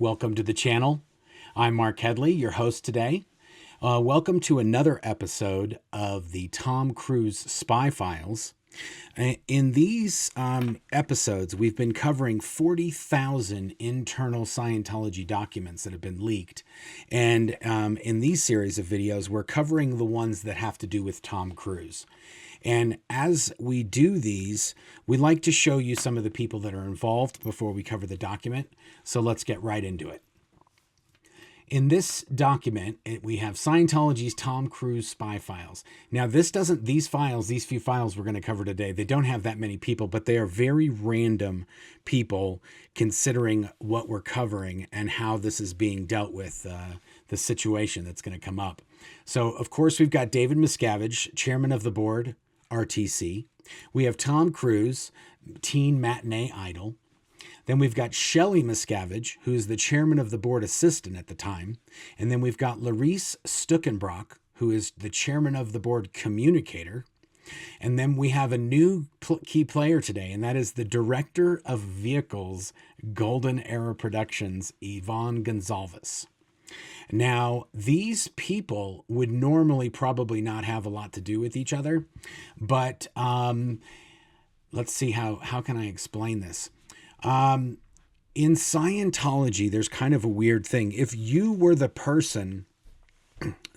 Welcome to the channel. I'm Marc Hedley, your host today. Welcome to another episode of the Tom Cruise Spy Files. In these episodes, we've been covering 40,000 internal Scientology documents that have been leaked. And in these series of videos, we're covering the ones that have to do with Tom Cruise. And as we do these, we like to show you some of the people that are involved before we cover the document. So let's get right into it. In this document, we have Scientology's Tom Cruise spy files. Now, these few files we're going to cover today, they don't have that many people, but they are very random people considering what we're covering and how this is being dealt with, the situation that's going to come up. So, of course, we've got David Miscavige, chairman of the board, RTC. We have Tom Cruise, teen matinee idol. Then we've got Shelley Miscavige, who is the chairman of the board assistant at the time. And then we've got Laurice Stuckenbrock, who is the chairman of the board communicator. And then we have a new key player today, and that is the director of vehicles, Golden Era Productions, Yvonne Gonzalvez. Now, these people would normally probably not have a lot to do with each other, but let's see how can I explain this. In Scientology, there's kind of a weird thing. If you were the person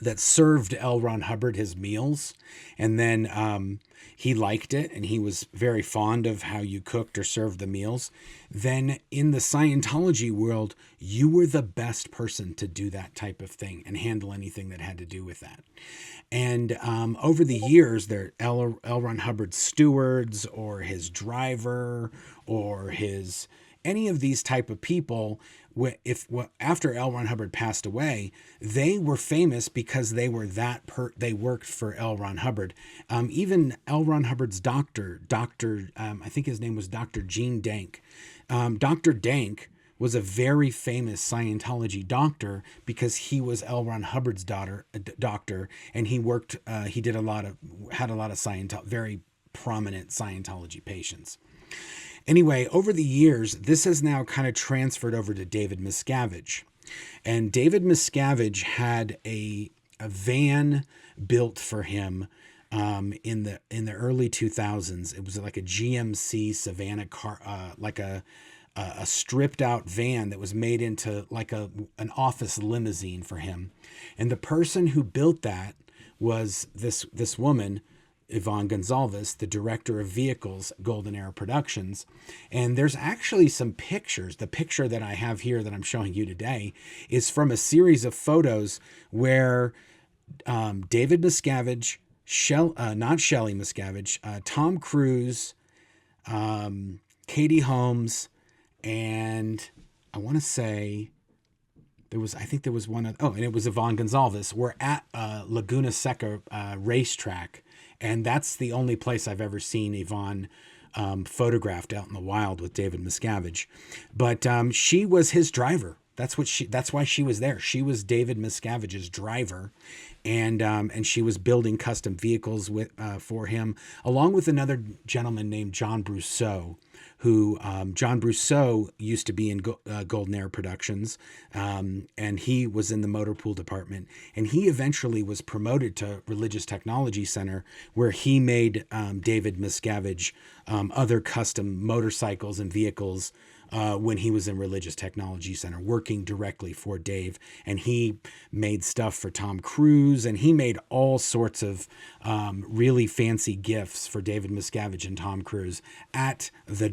that served L. Ron Hubbard his meals, and then he liked it, and he was very fond of how you cooked or served the meals, then in the Scientology world, you were the best person to do that type of thing and handle anything that had to do with that. And over the years, L. Ron Hubbard's stewards or his driver or any of these type of people, after L. Ron Hubbard passed away, they were famous because they were they worked for L. Ron Hubbard. Even L. Ron Hubbard's doctor, I think his name was Dr. Gene Dank. Dr. Dank was a very famous Scientology doctor because he was L. Ron Hubbard's doctor, and he had a lot of very prominent Scientology patients. Anyway, over the years, this has now kind of transferred over to David Miscavige. And David Miscavige had a van built for him in the early 2000s. It was like a GMC Savannah car, like a stripped out van that was made into like an office limousine for him. And the person who built that was this woman, Yvonne Gonzalvez, the director of vehicles, Golden Era Productions. And there's actually some pictures. The picture that I have here that I'm showing you today is from a series of photos where David Miscavige, not Shelley Miscavige, Tom Cruise, Katie Holmes, and I want to say there was one and it was Yvonne Gonzalvez. We're at Laguna Seca racetrack. And that's the only place I've ever seen Yvonne photographed out in the wild with David Miscavige. But she was his driver. That's why she was there. She was David Miscavige's driver, and she was building custom vehicles for him, along with another gentleman named John Brousseau, who John Brousseau used to be in Golden Era Productions, and he was in the motor pool department, and he eventually was promoted to Religious Technology Center, where he made David Miscavige other custom motorcycles and vehicles when he was in Religious Technology Center, working directly for Dave. And he made stuff for Tom Cruise, and he made all sorts of really fancy gifts for David Miscavige and Tom Cruise from the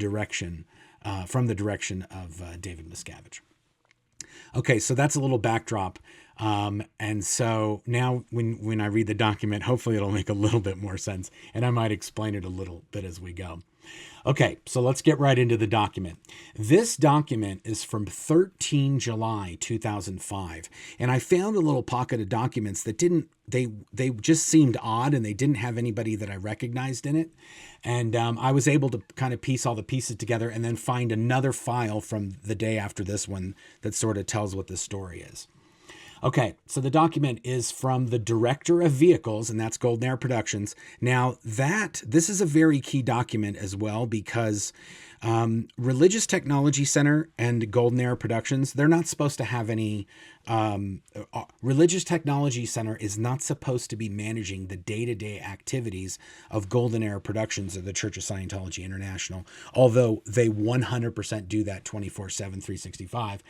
direction of David Miscavige. Okay, so that's a little backdrop. And so now when I read the document, hopefully it'll make a little bit more sense, and I might explain it a little bit as we go. Okay, so let's get right into the document. This document is from 13 July 2005, and I found a little pocket of documents that they just seemed odd, and they didn't have anybody that I recognized in it. And I was able to kind of piece all the pieces together and then find another file from the day after this one that sort of tells what this story is. Okay, so the document is from the director of vehicles, and that's Golden Era Productions. Now, this is a very key document as well, because Religious Technology Center and Golden Era Productions, they're not supposed to have any. Religious Technology Center is not supposed to be managing the day-to-day activities of Golden Era Productions of the Church of Scientology International, although they 100% do that 24/7, 365.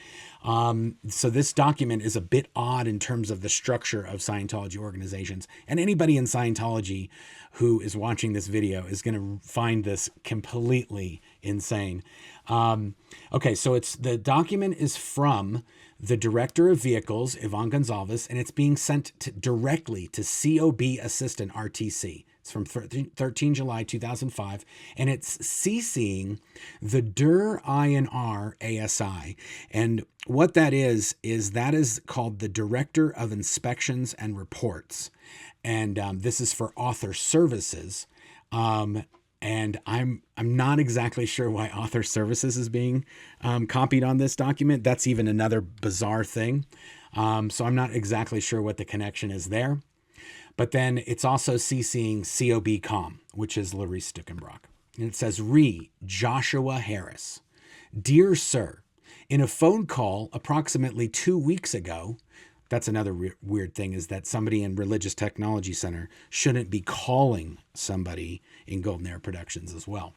So this document is a bit odd in terms of the structure of Scientology organizations, and anybody in Scientology who is watching this video is going to find this completely insane. Okay, so the document is from the Director of Vehicles, Yvonne Gonzalvez, and it's being sent directly to COB Assistant RTC. It's from 13 July 2005, and it's CCing the DER INR ASI. And what that is that is called the Director of Inspections and Reports. And this is for author services. And I'm not exactly sure why author services is being copied on this document. That's even another bizarre thing. So I'm not exactly sure what the connection is there. But then it's also CCing COB.com, which is Larisse Stuckenbrock. And it says, Joshua Harris. Dear Sir, in a phone call approximately 2 weeks ago, that's another weird thing, is that somebody in Religious Technology Center shouldn't be calling somebody in Golden Era Productions as well.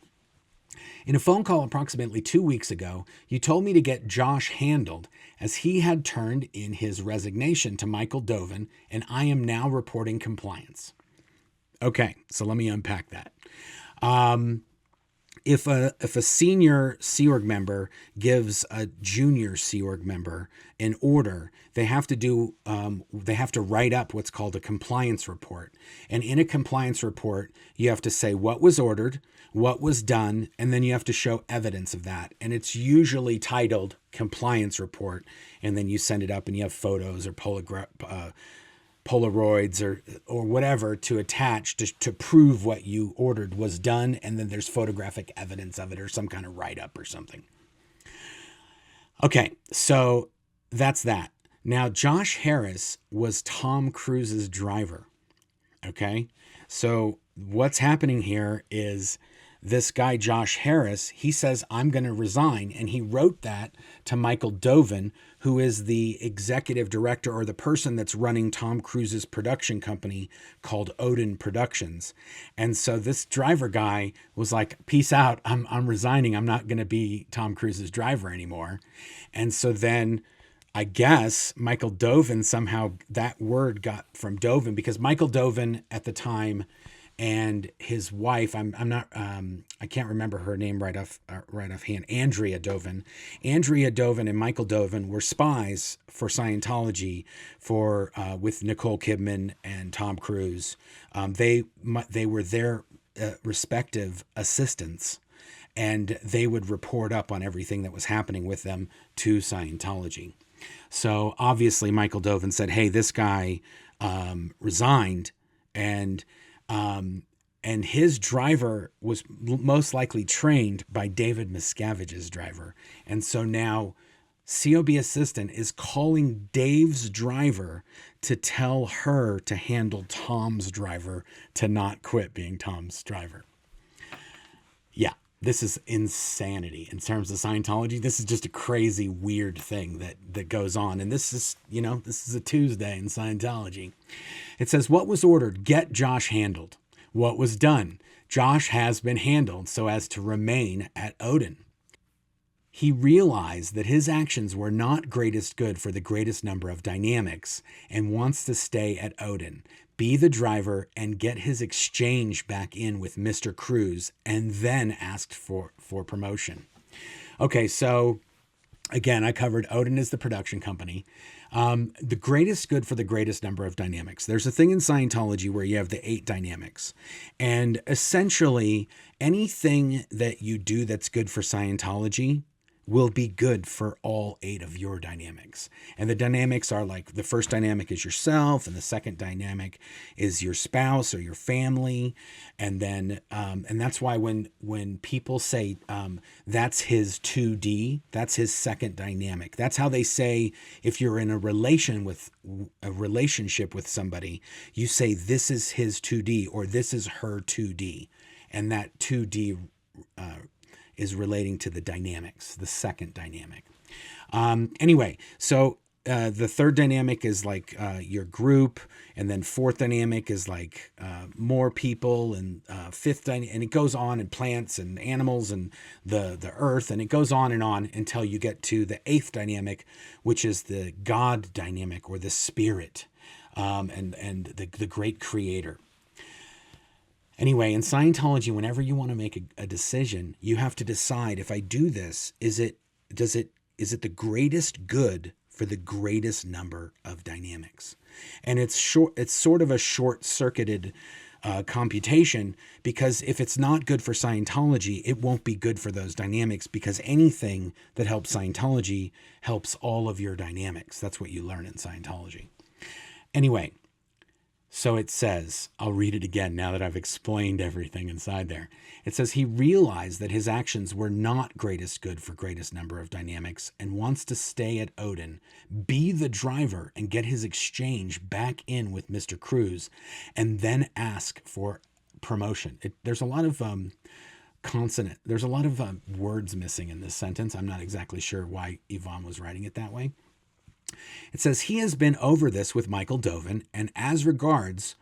In a phone call approximately 2 weeks ago, you told me to get Josh handled as he had turned in his resignation to Michael Dovin, and I am now reporting compliance. Okay, so let me unpack that. If a senior Sea Org member gives a junior Sea Org member an order, they have to write up what's called a compliance report. And in a compliance report, you have to say what was ordered, what was done, and then you have to show evidence of that. And it's usually titled compliance report, and then you send it up and you have photos or Polaroids or whatever to attach to prove what you ordered was done, and then there's photographic evidence of it or some kind of write-up or something. Okay, so that's that. Now, Josh Harris was Tom Cruise's driver. Okay, so what's happening here is this guy, Josh Harris, he says, I'm going to resign. And he wrote that to Michael Dovin, who is the executive director or the person that's running Tom Cruise's production company called Odin Productions. And so this driver guy was like, peace out. I'm resigning. I'm not going to be Tom Cruise's driver anymore. And so then I guess Michael Dovin, somehow that word got from Dovin, because Michael Dovin at the time and his wife, I can't remember her name right offhand, Andrea Dovin. Andrea Dovin and Michael Dovin were spies for Scientology with Nicole Kidman and Tom Cruise. They were their respective assistants, and they would report up on everything that was happening with them to Scientology. So obviously Michael Dovin said, hey, this guy resigned, and his driver was most likely trained by David Miscavige's driver. And so now COB assistant is calling Dave's driver to tell her to handle Tom's driver to not quit being Tom's driver. Yeah, this is insanity in terms of Scientology. This is just a crazy, weird thing that goes on. And this is a Tuesday in Scientology. It says, what was ordered? Get Josh handled. What was done? Josh has been handled so as to remain at Odin. He realized that his actions were not greatest good for the greatest number of dynamics and wants to stay at Odin, be the driver, and get his exchange back in with Mr. Cruise, and then asked for promotion. Okay, so again, I covered Odin as the production company. The greatest good for the greatest number of dynamics. There's a thing in Scientology where you have the 8 dynamics. And essentially, anything that you do that's good for Scientology will be good for all 8 of your dynamics. And the dynamics are like, the first dynamic is yourself, and the second dynamic is your spouse or your family. And then, and that's why when people say, that's his 2D, that's his second dynamic. That's how they say, if you're in a relationship with somebody, you say, this is his 2D or this is her 2D. And that 2D, is relating to the dynamics, the second dynamic. Anyway, so the third dynamic is like your group, and then fourth dynamic is like more people, and fifth dynamic, and it goes on, and plants and animals and the earth, and it goes on until you get to the eighth dynamic, which is the God dynamic, or the spirit, and the great creator. Anyway, in Scientology, whenever you want to make a decision, you have to decide, if I do this, is it the greatest good for the greatest number of dynamics? And it's sort of a short-circuited computation, because if it's not good for Scientology, it won't be good for those dynamics, because anything that helps Scientology helps all of your dynamics. That's what you learn in Scientology. Anyway, so it says, I'll read it again now that I've explained everything inside there. It says, he realized that his actions were not greatest good for greatest number of dynamics, and wants to stay at Odin, be the driver, and get his exchange back in with Mr. Cruz, and then ask for promotion. There's a lot of there's a lot of words missing in this sentence. I'm not exactly sure why Yvonne was writing it that way. It says, he has been over this with Michael Dovin, and as regards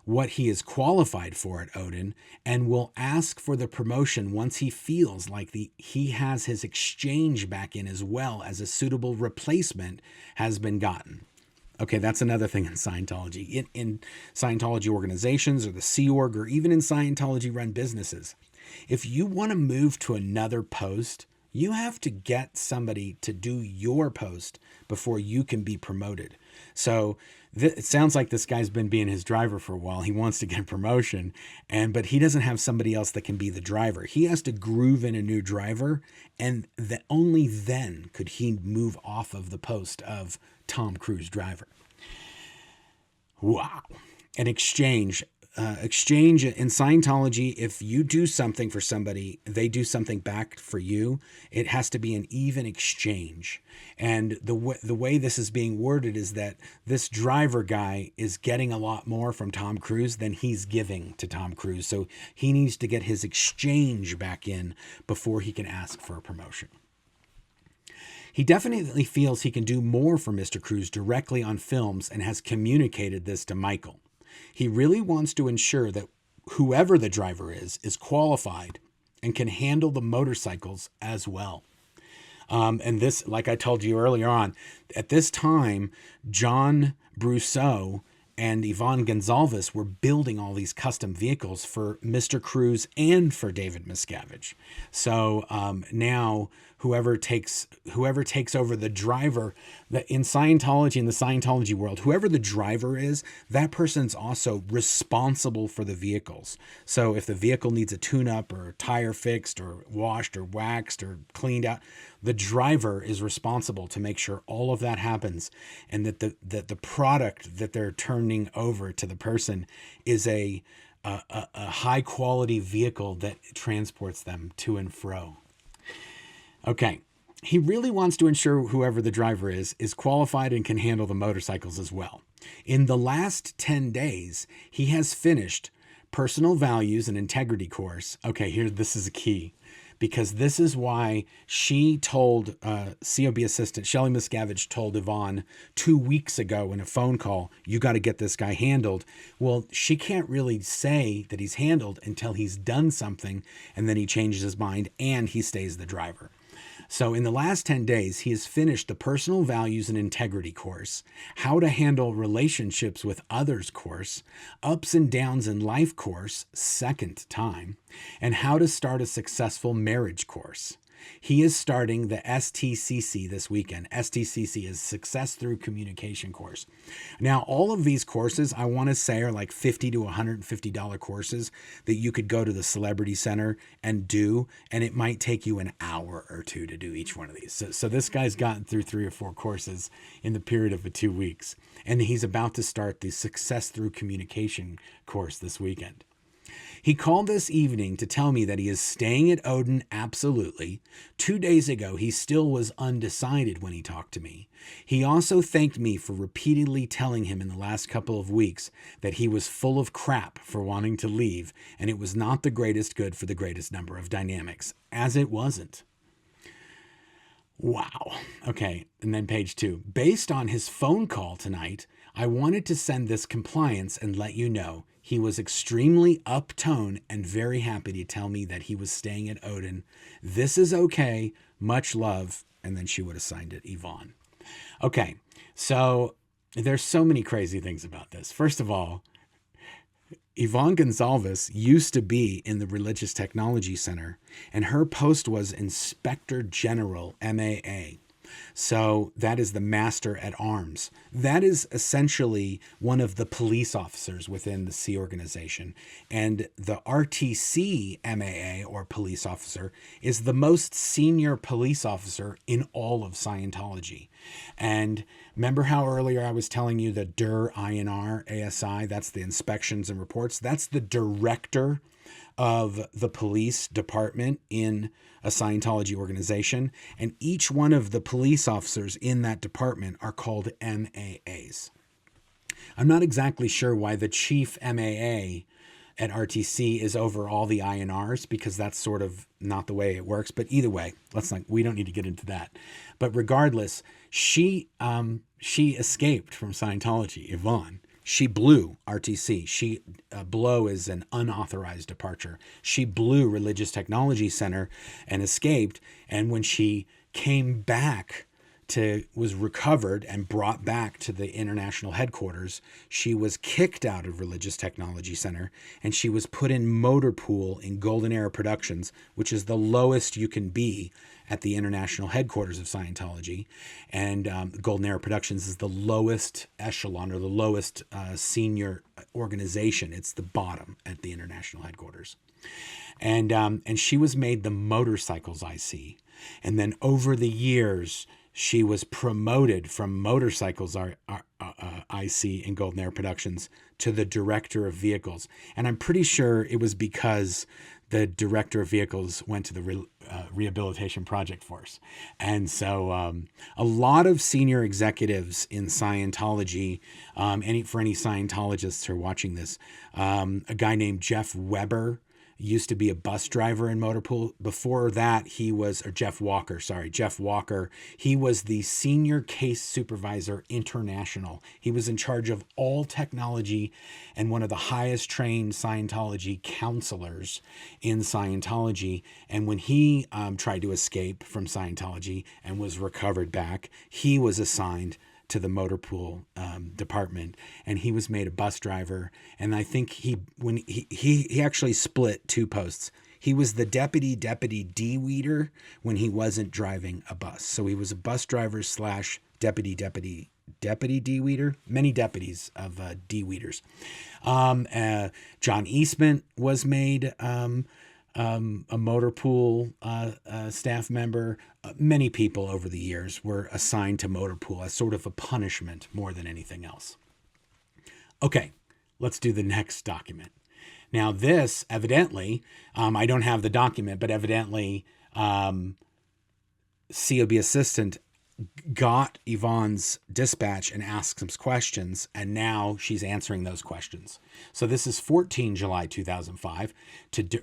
what he is qualified for at Odin, and will ask for the promotion once he feels like he has his exchange back in, as well as a suitable replacement has been gotten. Okay, that's another thing in Scientology. In Scientology organizations, or the Sea Org, or even in Scientology-run businesses, if you want to move to another post, you have to get somebody to do your post before you can be promoted. So it sounds like this guy's been being his driver for a while. He wants to get promotion, but he doesn't have somebody else that can be the driver. He has to groove in a new driver, and only then could he move off of the post of Tom Cruise driver. Wow. An exchange in Scientology, if you do something for somebody, they do something back for you. It has to be an even exchange. And the way this is being worded is that this driver guy is getting a lot more from Tom Cruise than he's giving to Tom Cruise. So he needs to get his exchange back in before he can ask for a promotion. He definitely feels he can do more for Mr. Cruise directly on films, and has communicated this to Michael. He really wants to ensure that whoever the driver is qualified and can handle the motorcycles as well. And this, like I told you earlier on, at this time, John Brousseau and Yvonne Gonzalvez were building all these custom vehicles for Mr. Cruz and for David Miscavige. So now whoever takes over the driver, that in Scientology, in the Scientology world, whoever the driver is, that person's also responsible for the vehicles. So if the vehicle needs a tune-up, or a tire fixed, or washed, or waxed, or cleaned out, the driver is responsible to make sure all of that happens, and that the product that they're turning over to the person is a high quality vehicle that transports them to and fro. Okay. He really wants to ensure whoever the driver is qualified and can handle the motorcycles as well. In the last 10 days, he has finished personal values and integrity course. Okay, this is a key, because this is why she told COB assistant Shelley Miscavige told Yvonne 2 weeks ago in a phone call, you got to get this guy handled. Well, she can't really say that he's handled until he's done something, and then he changes his mind and he stays the driver. So in the last 10 days, he has finished the personal values and integrity course, how to handle relationships with others course, ups and downs in life course, second time, and how to start a successful marriage course. He is starting the STCC this weekend. STCC is Success Through Communication course. Now, all of these courses, I want to say, are like $50 to $150 courses that you could go to the Celebrity Center and do, and it might take you an hour or two to do each one of these. So this guy's gotten through 3 or 4 courses in the period of 2 weeks, and he's about to start the Success Through Communication course this weekend. He called this evening to tell me that he is staying at Odin absolutely. 2 days ago, he still was undecided when he talked to me. He also thanked me for repeatedly telling him in the last couple of weeks that he was full of crap for wanting to leave, and it was not the greatest good for the greatest number of dynamics, as it wasn't. Wow. Okay, and then page 2. Based on his phone call tonight, I wanted to send this compliance and let you know. He was extremely uptone and very happy to tell me that he was staying at Odin. This is okay. Much love. And then she would have signed it, Yvonne. Okay, so there's so many crazy things about this. First of all, Yvonne Gonzalvez used to be in the Religious Technology Center, and her post was Inspector General, MAA. So that is the Master at Arms. That is essentially one of the police officers within the C organization. And the RTC MAA, or police officer, is the most senior police officer in all of Scientology. And remember how earlier I was telling you the DIR INR ASI, that's the inspections and reports, that's the director of the police department in a Scientology organization, and each one of the police officers in that department are called MAAs. I'm not exactly sure why the chief MAA at RTC is over all the INRs, because that's sort of not the way it works. But either way, we don't need to get into that. But regardless, she escaped from Scientology, Yvonne. She blew RTC. Blow is an unauthorized departure. She blew Religious Technology Center and escaped. And when she came back was recovered and brought back to the international headquarters, she was kicked out of Religious Technology Center, and she was put in motor pool in Golden Era Productions, which is the lowest you can be at the international headquarters of Scientology. And Golden Era Productions is the lowest echelon, or the lowest senior organization. It's the bottom at the international headquarters. And she was made the motorcycles IC. And then over the years, she was promoted from motorcycles IC in Golden Era Productions to the director of vehicles. And I'm pretty sure it was because the director of vehicles went to the rehabilitation project force. And so a lot of senior executives in Scientology, for any Scientologists who are watching this, a guy named Jeff Weber used to be a bus driver in Motorpool. Before that, Jeff Walker, he was the senior case supervisor international. He was in charge of all technology and one of the highest trained Scientology counselors in Scientology. And when he tried to escape from Scientology and was recovered back, he was assigned to the Motorpool department, and he was made a bus driver. And I think he actually split two posts. He was the deputy de-weeder when he wasn't driving a bus. So he was a bus driver / deputy de-weeder, many deputies of de-weeders. John Eastman was made a Motorpool staff member. Many people over the years were assigned to Motorpool as sort of a punishment more than anything else. Okay, let's do the next document. Now this, evidently, I don't have the document, but evidently COB assistant got Yvonne's dispatch and asked some questions, and now she's answering those questions. So this is 14 July 2005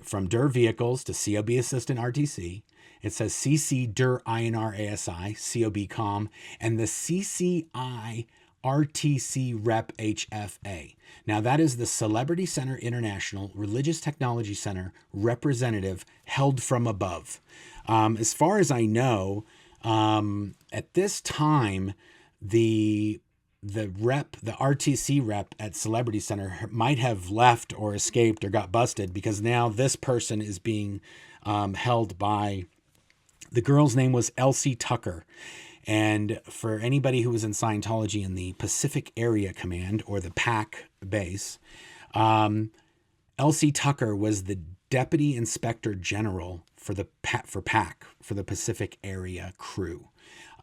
from DIR Vehicles to COB Assistant RTC. It says CC DIR INR ASI, COB COM, and the CCI RTC Rep HFA. Now that is the Celebrity Center International Religious Technology Center representative held from above. As far as I know, at this time, the RTC rep at Celebrity Center might have left or escaped or got busted, because now this person is being held by, the girl's name was Elsie Tucker. And for anybody who was in Scientology in the Pacific Area Command, or the PAC base, Elsie Tucker was the Deputy Inspector General for PAC, for the Pacific Area Crew.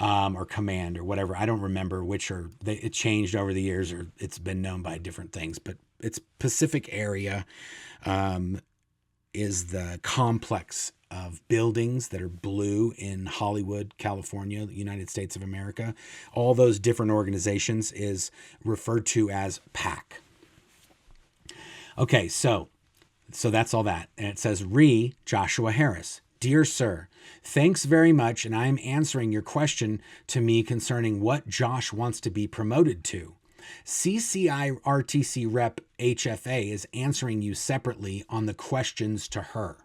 or command or whatever. I don't remember which, or it changed over the years, or it's been known by different things, but it's Pacific area is the complex of buildings that are blue in Hollywood, California, the United States of America. All those different organizations is referred to as PAC. Okay, so that's all that. And it says, Joshua Harris. Dear Sir, thanks very much, and I'm answering your question to me concerning what Josh wants to be promoted to. CCI RTC Rep HFA is answering you separately on the questions to her.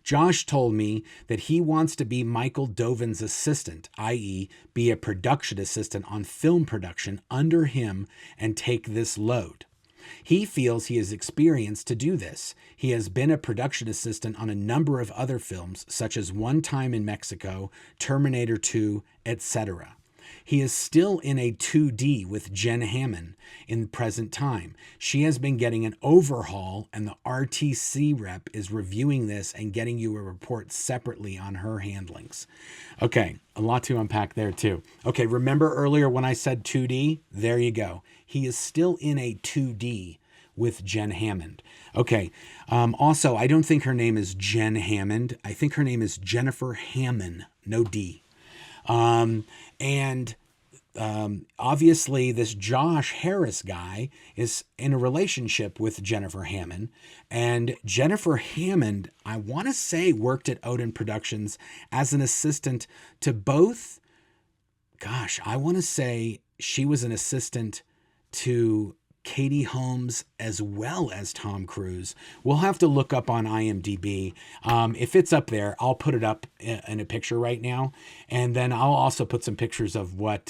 Josh told me that he wants to be Michael Dovin's assistant, i.e., be a production assistant on film production under him and take this load. He feels he has experience to do this. He has been a production assistant on a number of other films, such as One Time in Mexico, Terminator 2, etc. He is still in a 2D with Jen Hammon in the present time. She has been getting an overhaul, and the RTC rep is reviewing this and getting you a report separately on her handlings. Okay, a lot to unpack there too. Okay, remember earlier when I said 2D? There you go. He is still in a 2D with Jen Hammond. Okay, also, I don't think her name is Jen Hammond. I think her name is Jennifer Hammon, no D. Obviously this Josh Harris guy is in a relationship with Jennifer Hammond, and Jennifer Hammond, I want to say, worked at Odin Productions as an assistant to both. Gosh, I want to say she was an assistant to Katie Holmes as well as Tom Cruise. We'll have to look up on IMDb. If it's up there, I'll put it up in a picture right now. And then I'll also put some pictures of what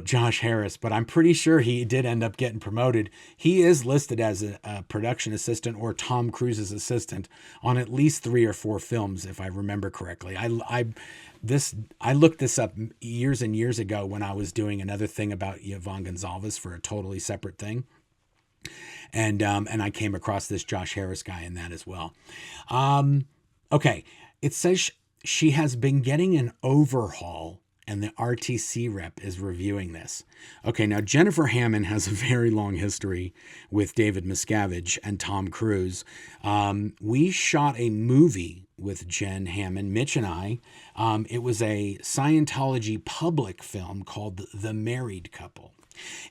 Josh Harris, but I'm pretty sure he did end up getting promoted. He is listed as a production assistant or Tom Cruise's assistant on at least 3 or 4 films, if I remember correctly. I looked this up years and years ago when I was doing another thing about Yvonne Gonzalvez for a totally separate thing. And I came across this Josh Harris guy in that as well. Okay. It says she has been getting an overhaul, and the RTC rep is reviewing this. Okay, now Jennifer Hammond has a very long history with David Miscavige and Tom Cruise. We shot a movie with Jen Hammond, Mitch and I. It was a Scientology public film called The Married Couple.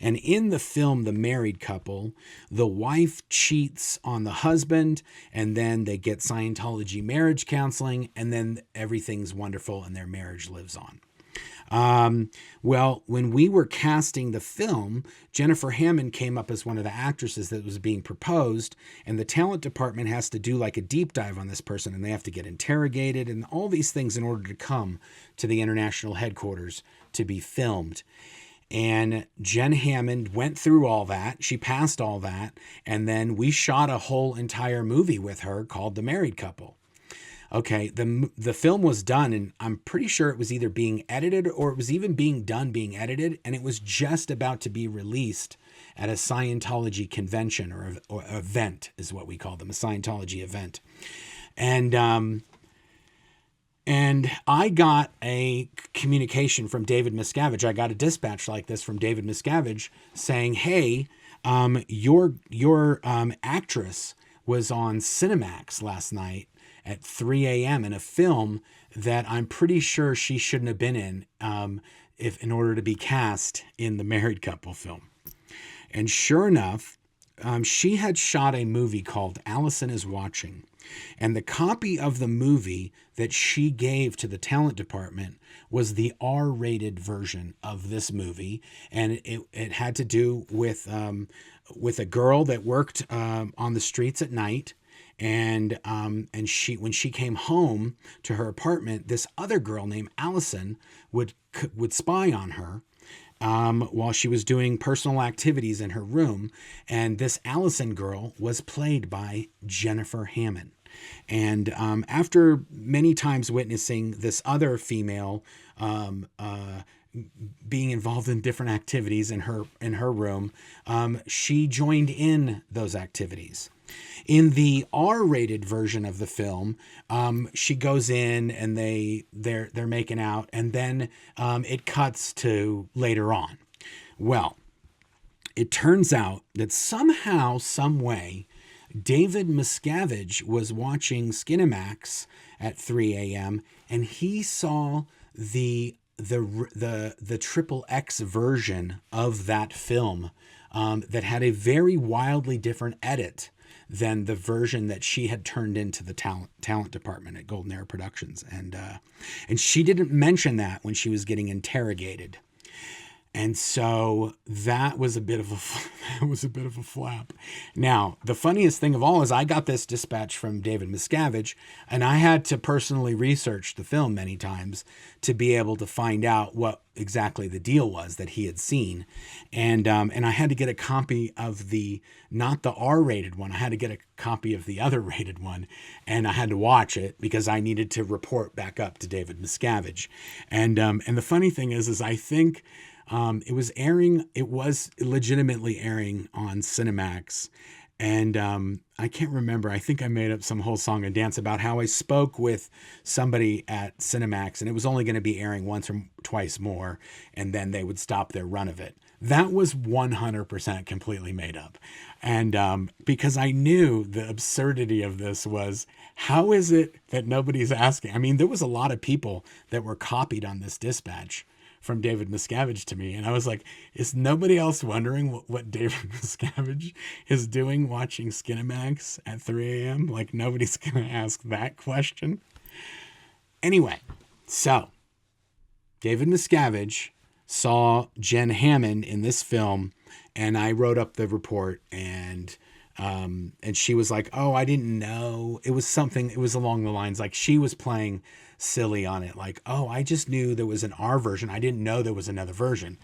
And in the film, The Married Couple, the wife cheats on the husband, and then they get Scientology marriage counseling, and then everything's wonderful and their marriage lives on. Well, when we were casting the film, Jennifer Hammond came up as one of the actresses that was being proposed, and the talent department has to do like a deep dive on this person, and they have to get interrogated and all these things in order to come to the international headquarters to be filmed. And Jen Hammond went through all that. She passed all that. And then we shot a whole entire movie with her called The Married Couple. Okay, the film was done, and I'm pretty sure it was either being edited or it was even being edited, and it was just about to be released at a Scientology convention or event is what we call them, a Scientology event. And I got a communication from David Miscavige. I got a dispatch like this from David Miscavige saying, hey, your actress was on Cinemax last night at 3 a.m. in a film that I'm pretty sure she shouldn't have been in in order to be cast in the Married Couple film. And sure enough, she had shot a movie called Allison is Watching. And the copy of the movie that she gave to the talent department was the R-rated version of this movie. And it had to do with a girl that worked on the streets at night. And she, when she came home to her apartment, this other girl named Allison would spy on her while she was doing personal activities in her room. And this Allison girl was played by Jennifer Hammond. And after many times witnessing this other female being involved in different activities in her room, she joined in those activities. In the R-rated version of the film, she goes in and they're making out, and then it cuts to later on. Well, it turns out that somehow, some way, David Miscavige was watching Skinemax at 3 a.m. and he saw the triple X version of that film that had a very wildly different edit than the version that she had turned into the talent department at Golden Era Productions, and she didn't mention that when she was getting interrogated. And so that was a bit of a flap. Now, the funniest thing of all is I got this dispatch from David Miscavige, and I had to personally research the film many times to be able to find out what exactly the deal was that he had seen. And I had to get a copy of not the R-rated one. I had to get a copy of the other rated one, and I had to watch it because I needed to report back up to David Miscavige. And the funny thing is I think it was legitimately airing on Cinemax. And I can't remember. I think I made up some whole song and dance about how I spoke with somebody at Cinemax and it was only going to be airing once or twice more, and then they would stop their run of it. That was 100% completely made up. And because I knew the absurdity of this was, how is it that nobody's asking? I mean, there was a lot of people that were copied on this dispatch from David Miscavige to me. And I was like, is nobody else wondering what David Miscavige is doing watching Skinemax at 3 a.m.? Like, nobody's going to ask that question. Anyway, so David Miscavige saw Jen Hammon in this film, and I wrote up the report, and she was like, oh, I didn't know. It was along the lines like she was playing silly on it, like, oh, I just knew there was an R version, I didn't know there was another version.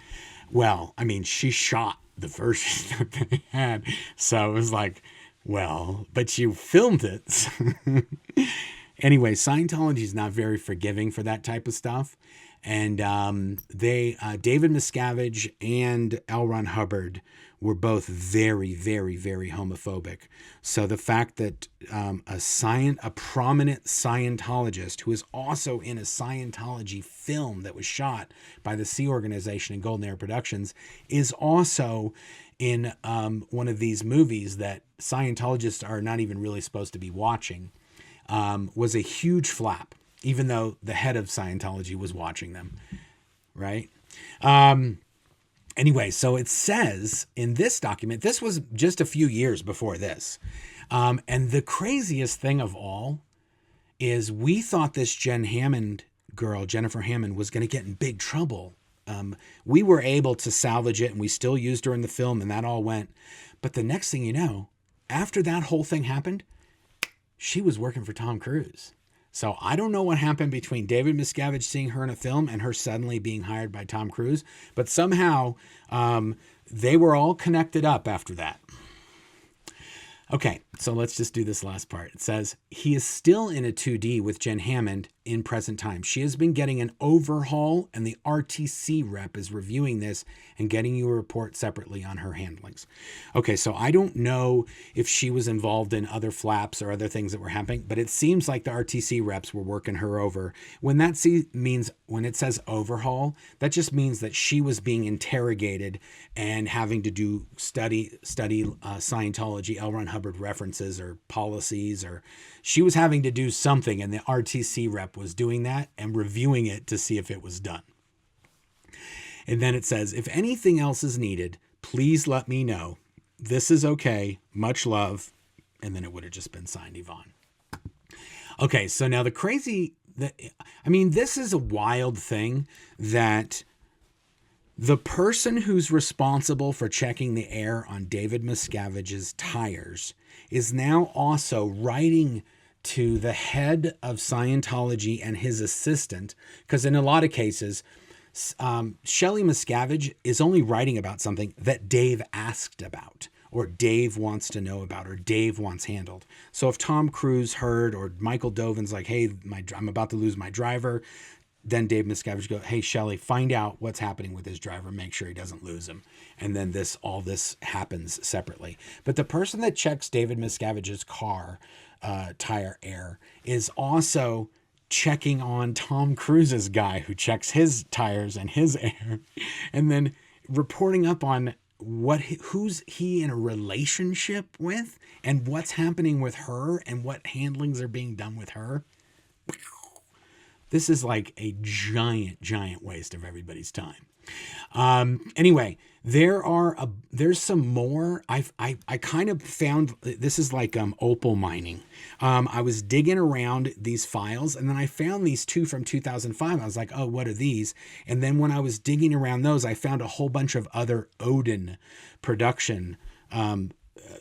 Well, I mean, she shot the version that they had, so it was like, well, but you filmed it. Anyway, Scientology is not very forgiving for that type of stuff, and David Miscavige and L. Ron Hubbard were both very, very, very homophobic. So the fact that a prominent Scientologist who is also in a Scientology film that was shot by the Sea Organization and Golden Era Productions is also in one of these movies that Scientologists are not even really supposed to be watching, was a huge flap, even though the head of Scientology was watching them, right? Anyway, so it says in this document, this was just a few years before this. And the craziest thing of all is we thought this Jennifer Hammond, was going to get in big trouble. We were able to salvage it and we still used her in the film and that all went. But the next thing you know, after that whole thing happened, she was working for Tom Cruise. So I don't know what happened between David Miscavige seeing her in a film and her suddenly being hired by Tom Cruise, but somehow they were all connected up after that. Okay, so let's just do this last part. It says, he is still in a 2D with Jen Hammond in present time. She has been getting an overhaul, and the RTC rep is reviewing this and getting you a report separately on her handlings. Okay, so I don't know if she was involved in other flaps or other things that were happening, but it seems like the RTC reps were working her over. When it says overhaul, that just means that she was being interrogated and having to do study Scientology, L. Ron Hubbard references or policies, or she was having to do something, and the RTC rep was doing that and reviewing it to see if it was done. And then it says, if anything else is needed, please let me know. This is okay. Much love. And then it would have just been signed Yvonne. Okay, so now this is a wild thing that the person who's responsible for checking the air on David Miscavige's tires is now also writing to the head of Scientology and his assistant, because in a lot of cases, Shelley Miscavige is only writing about something that Dave asked about, or Dave wants to know about, or Dave wants handled. So if Tom Cruise heard, or Michael Dovin's like, hey, I'm about to lose my driver, then Dave Miscavige go, hey, Shelley, find out what's happening with his driver. Make sure he doesn't lose him. And then all this happens separately. But the person that checks David Miscavige's car tire air is also checking on Tom Cruise's guy who checks his tires and his air, and then reporting up on who's he in a relationship with and what's happening with her and what handlings are being done with her. This is like a giant waste of everybody's time. Anyway, there's some more. I kind of found, this is like opal mining. I was digging around these files, and then I found these two from 2005. I was like, oh, what are these? And then when I was digging around those, I found a whole bunch of other Odin production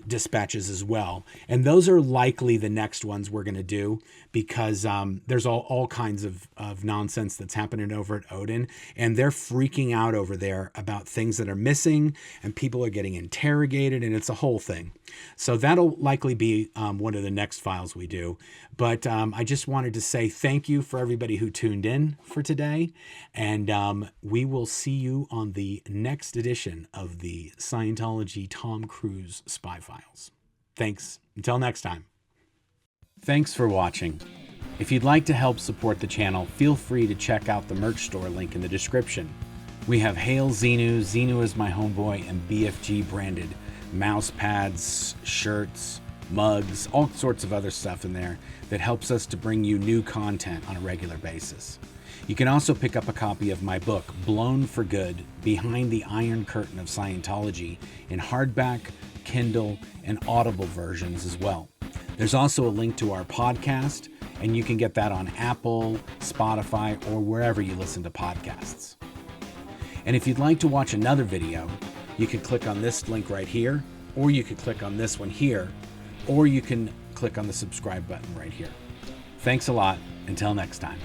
dispatches as well. And those are likely the next ones we're going to do, because there's all kinds of nonsense that's happening over at Odin, and they're freaking out over there about things that are missing, and people are getting interrogated, and it's a whole thing. So that'll likely be one of the next files we do. But I just wanted to say thank you for everybody who tuned in for today, and we will see you on the next edition of the Scientology Tom Cruise Spy Files. Thanks. Until next time. Thanks for watching. If you'd like to help support the channel, feel free to check out the merch store link in the description. We have Hail Xenu, Xenu is my homeboy, and BFG branded mouse pads, shirts, mugs, all sorts of other stuff in there that helps us to bring you new content on a regular basis. You can also pick up a copy of my book, Blown for Good, Behind the Iron Curtain of Scientology, in hardback, Kindle, and Audible versions as well. There's also a link to our podcast, and you can get that on Apple, Spotify, or wherever you listen to podcasts. And if you'd like to watch another video, you can click on this link right here, or you could click on this one here, or you can click on the subscribe button right here. Thanks a lot. Until next time.